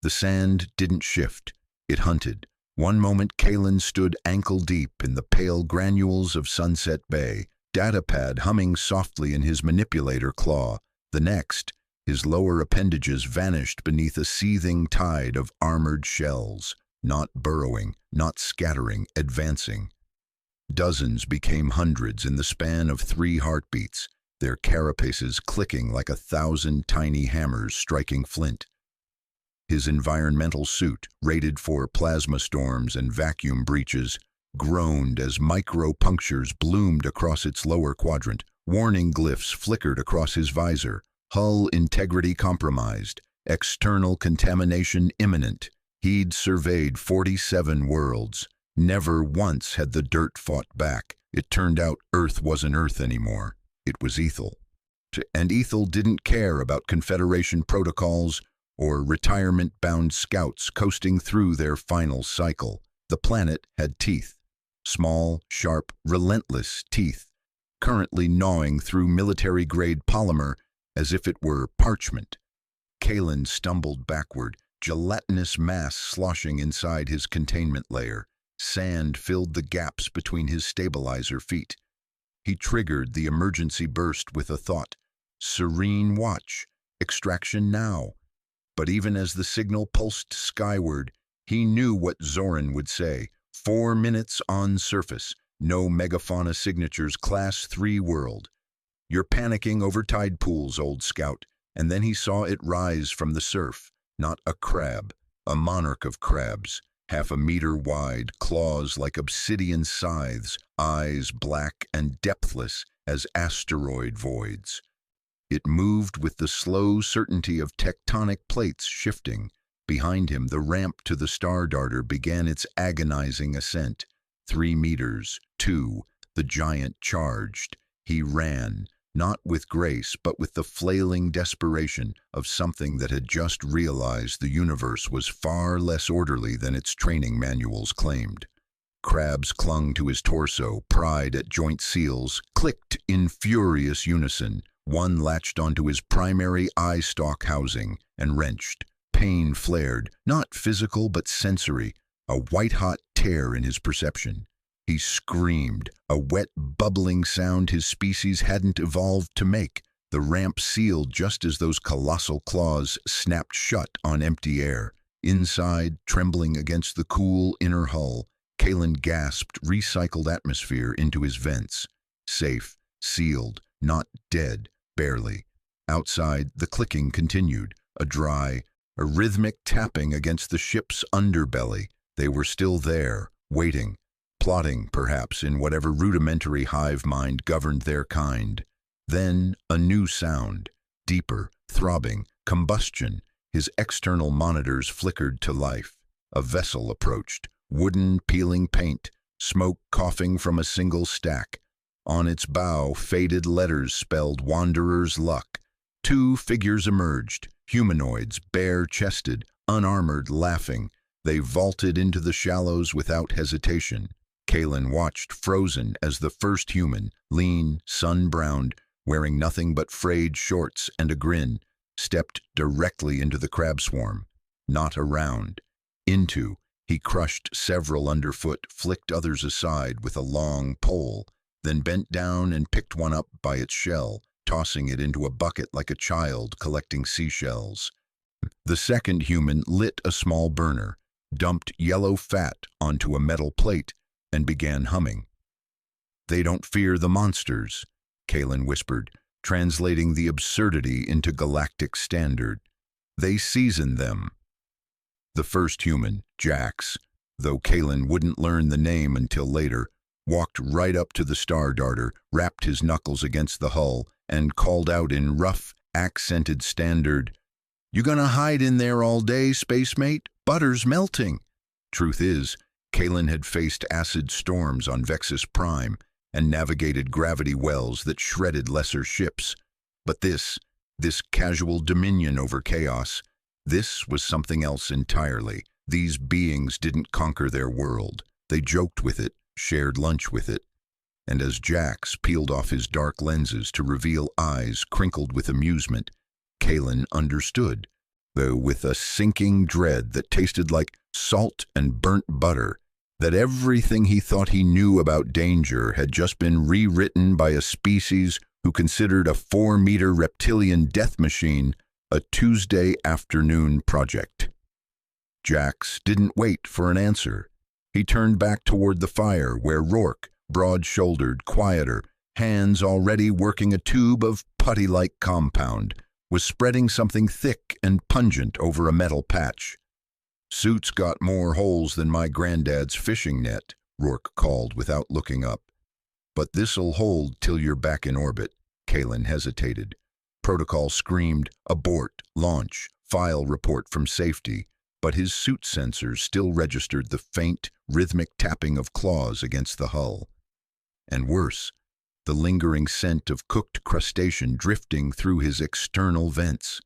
The sand didn't shift. It hunted. One moment Kalen stood ankle-deep in the pale granules of Sunset Bay, datapad humming softly in his manipulator claw. The next, his lower appendages vanished beneath a seething tide of armored shells, not burrowing, not scattering, advancing. Dozens became hundreds in the span of 3 heartbeats, their carapaces clicking like 1,000 tiny hammers striking flint. His environmental suit, rated for plasma storms and vacuum breaches, groaned as micro-punctures bloomed across its lower quadrant. Warning glyphs flickered across his visor. Hull integrity compromised. External contamination imminent. He'd surveyed 47 worlds. Never once had the dirt fought back. It turned out Earth wasn't Earth anymore. It was Ethel. And Ethel didn't care about Confederation protocols or retirement-bound scouts coasting through their final cycle. The planet had teeth. Small, sharp, relentless teeth, currently gnawing through military-grade polymer as if it were parchment. Kalen stumbled backward, gelatinous mass sloshing inside his containment layer. Sand filled the gaps between his stabilizer feet. He triggered the emergency burst with a thought. Serene watch. Extraction now. But even as the signal pulsed skyward, he knew what Zoran would say. 4 minutes on surface. No megafauna signatures, Class 3 world. You're panicking over tide pools, old scout. And then he saw it rise from the surf. Not a crab, a monarch of crabs. 1/2 meter wide, claws like obsidian scythes, eyes black and depthless as asteroid voids. It moved with the slow certainty of tectonic plates shifting. Behind him, the ramp to the Star Darter began its agonizing ascent. 3 meters, 2, the giant charged. He ran, not with grace, but with the flailing desperation of something that had just realized the universe was far less orderly than its training manuals claimed. Crabs clung to his torso, pried at joint seals, clicked in furious unison. One latched onto his primary eye stalk housing and wrenched. Pain flared, not physical but sensory, a white-hot tear in his perception. He screamed, a wet, bubbling sound his species hadn't evolved to make. The ramp sealed just as those colossal claws snapped shut on empty air. Inside, trembling against the cool inner hull, Kalen gasped recycled atmosphere into his vents. Safe, sealed, not dead, barely. Outside, the clicking continued, a rhythmic tapping against the ship's underbelly. They were still there, waiting, plotting, perhaps, in whatever rudimentary hive mind governed their kind. Then a new sound, deeper, throbbing, combustion. His external monitors flickered to life. A vessel approached, wooden peeling paint, smoke coughing from a single stack. On its bow, faded letters spelled Wanderer's Luck. 2 figures emerged, humanoids, bare-chested, unarmored, laughing. They vaulted into the shallows without hesitation. Kalen watched, frozen, as the first human, lean, sun-browned, wearing nothing but frayed shorts and a grin, stepped directly into the crab swarm. Not around. Into. He crushed several underfoot, flicked others aside with a long pole, then bent down and picked one up by its shell, tossing it into a bucket like a child collecting seashells. The second human lit a small burner, dumped yellow fat onto a metal plate, and began humming. "They don't fear the monsters," Kalen whispered, translating the absurdity into galactic standard. "They season them." The first human, Jax, though Kalen wouldn't learn the name until later, walked right up to the Star Darter, rapped his knuckles against the hull, and called out in rough, accented standard, "You gonna hide in there all day, spacemate? Butter's melting." Truth is, Kalen had faced acid storms on Vexus Prime and navigated gravity wells that shredded lesser ships. But this casual dominion over chaos, this was something else entirely. These beings didn't conquer their world. They joked with it, shared lunch with it. And as Jax peeled off his dark lenses to reveal eyes crinkled with amusement, Kalen understood. though with a sinking dread that tasted like salt and burnt butter, that everything he thought he knew about danger had just been rewritten by a species who considered a 4-meter reptilian death machine a Tuesday afternoon project. Jax didn't wait for an answer. He turned back toward the fire where Rourke, broad-shouldered, quieter, hands already working a tube of putty-like compound, was spreading something thick and pungent over a metal patch. "Suit's got more holes than my granddad's fishing net," Rourke called without looking up. "But this'll hold till you're back in orbit." Kalen hesitated. Protocol screamed, "Abort, launch, file report from safety," but his suit sensors still registered the faint, rhythmic tapping of claws against the hull. And worse, the lingering scent of cooked crustacean drifting through his external vents.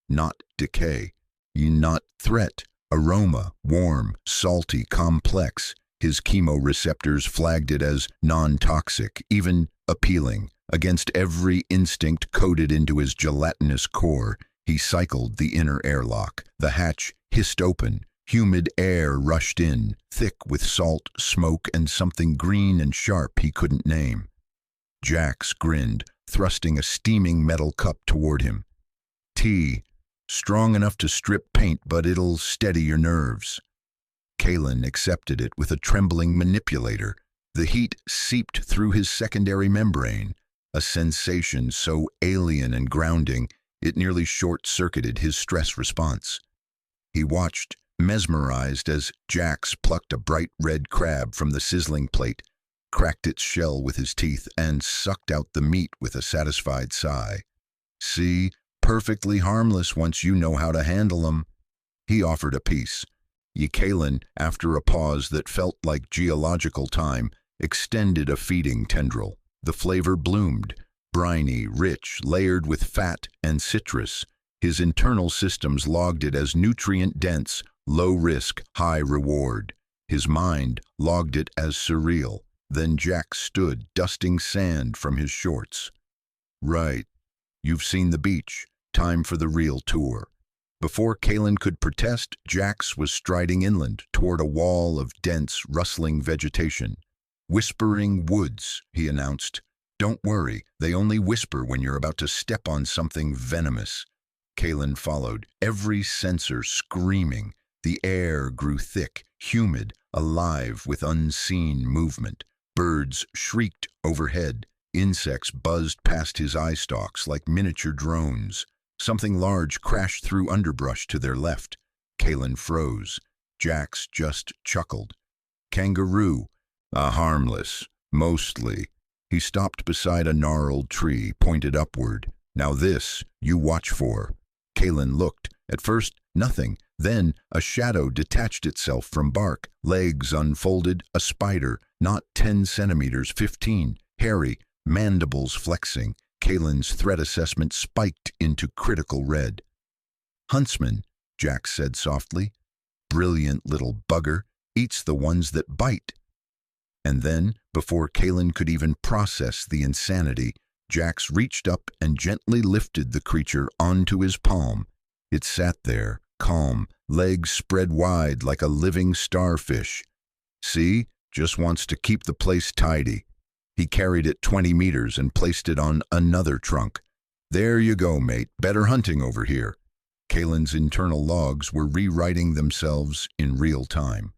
Not decay, not threat, aroma, warm, salty, complex. His chemoreceptors flagged it as non-toxic, even appealing. Against every instinct coded into his gelatinous core, he cycled the inner airlock. The hatch hissed open. Humid air rushed in, thick with salt, smoke, and something green and sharp he couldn't name. Jax grinned, thrusting a steaming metal cup toward him. "Tea. Strong enough to strip paint, but it'll steady your nerves." Kalen accepted it with a trembling manipulator. The heat seeped through his secondary membrane, a sensation so alien and grounding it nearly short-circuited his stress response. He watched, mesmerized, as Jax plucked a bright red crab from the sizzling plate, cracked its shell with his teeth, and sucked out the meat with a satisfied sigh. "See, perfectly harmless once you know how to handle 'em." He offered a piece. Kalen, after a pause that felt like geological time, extended a feeding tendril. The flavor bloomed, briny, rich, layered with fat and citrus. His internal systems logged it as nutrient-dense, low-risk, high-reward. His mind logged it as surreal. Then Jack stood, dusting sand from his shorts. "Right. You've seen the beach. Time for the real tour." Before Kalen could protest, Jax was striding inland toward a wall of dense, rustling vegetation. "Whispering woods," he announced. "Don't worry, they only whisper when you're about to step on something venomous." Kalen followed, every sensor screaming. The air grew thick, humid, alive with unseen movement. Birds shrieked overhead. Insects buzzed past his eye stalks like miniature drones. Something large crashed through underbrush to their left. Kalen froze. Jax just chuckled. "Kangaroo. Harmless. Mostly." He stopped beside a gnarled tree, pointed upward. "Now this, you watch for." Kalen looked. At first, nothing. Then, a shadow detached itself from bark. Legs unfolded, a spider, not 10 centimeters, 15. Hairy, mandibles flexing. Kalen's threat assessment spiked into critical red. "Huntsman," Jack said softly. "Brilliant little bugger. Eats the ones that bite." And then, before Kalen could even process the insanity, Jax reached up and gently lifted the creature onto his palm. It sat there, calm, legs spread wide like a living starfish. "See? Just wants to keep the place tidy." He carried it 20 meters and placed it on another trunk. "There you go, mate. Better hunting over here." Kalen's internal logs were rewriting themselves in real time.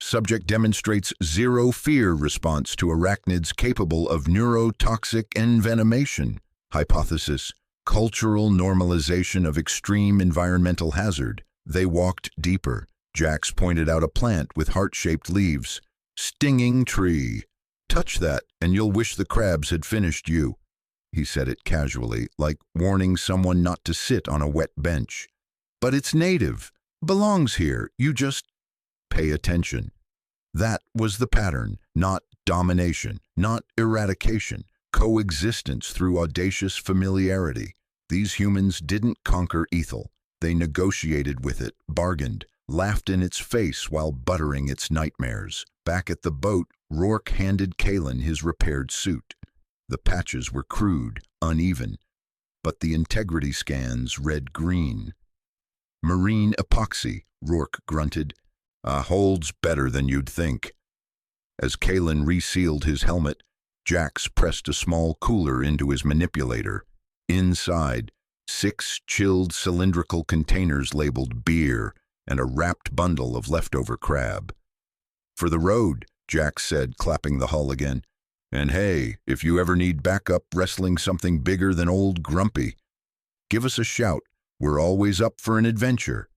Subject demonstrates zero fear response to arachnids capable of neurotoxic envenomation. Hypothesis: cultural normalization of extreme environmental hazard. They walked deeper. Jax pointed out a plant with heart-shaped leaves. "Stinging tree. Touch that, and you'll wish the crabs had finished you." He said it casually, like warning someone not to sit on a wet bench. "But it's native. Belongs here. You just pay attention." That was the pattern, not domination, not eradication, coexistence through audacious familiarity. These humans didn't conquer Ethel. They negotiated with it, bargained, laughed in its face while buttering its nightmares. Back at the boat, Rourke handed Kalen his repaired suit. The patches were crude, uneven, but the integrity scans read green. Marine epoxy, Rourke grunted. Holds better than you'd think. As Kalen resealed his helmet, Jax pressed a small cooler into his manipulator. Inside, 6 chilled cylindrical containers labeled beer and a wrapped bundle of leftover crab. For the road, Jax said, clapping the hull again. And hey, if you ever need backup wrestling something bigger than old Grumpy, give us a shout. We're always up for an adventure.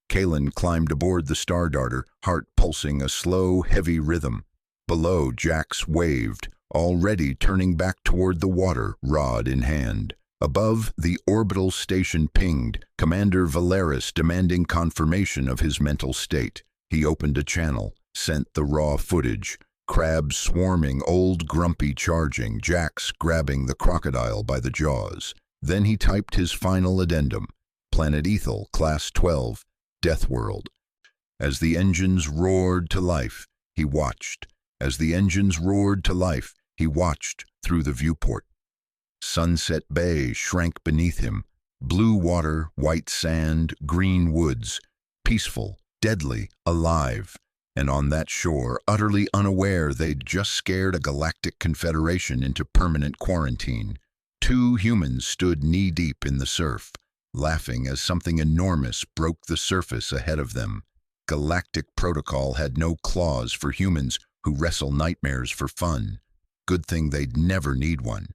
Kalen climbed aboard the Star Darter, heart pulsing a slow, heavy rhythm. Below, Jax waved, already turning back toward the water, rod in hand. Above, the orbital station pinged, Commander Valeris demanding confirmation of his mental state. He opened a channel, sent the raw footage. Crabs swarming, old Grumpy charging, Jax grabbing the crocodile by the jaws. Then he typed his final addendum. Planet Ethel, Class 12, Death World. As the engines roared to life, he watched. As the engines roared to life, he watched through the viewport. Sunset Bay shrank beneath him. Blue water, white sand, green woods. Peaceful, deadly, alive. And on that shore, utterly unaware they'd just scared a Galactic Confederation into permanent quarantine. 2 humans stood knee-deep in the surf, laughing as something enormous broke the surface ahead of them. Galactic protocol had no clause for humans who wrestle nightmares for fun. Good thing they'd never need one.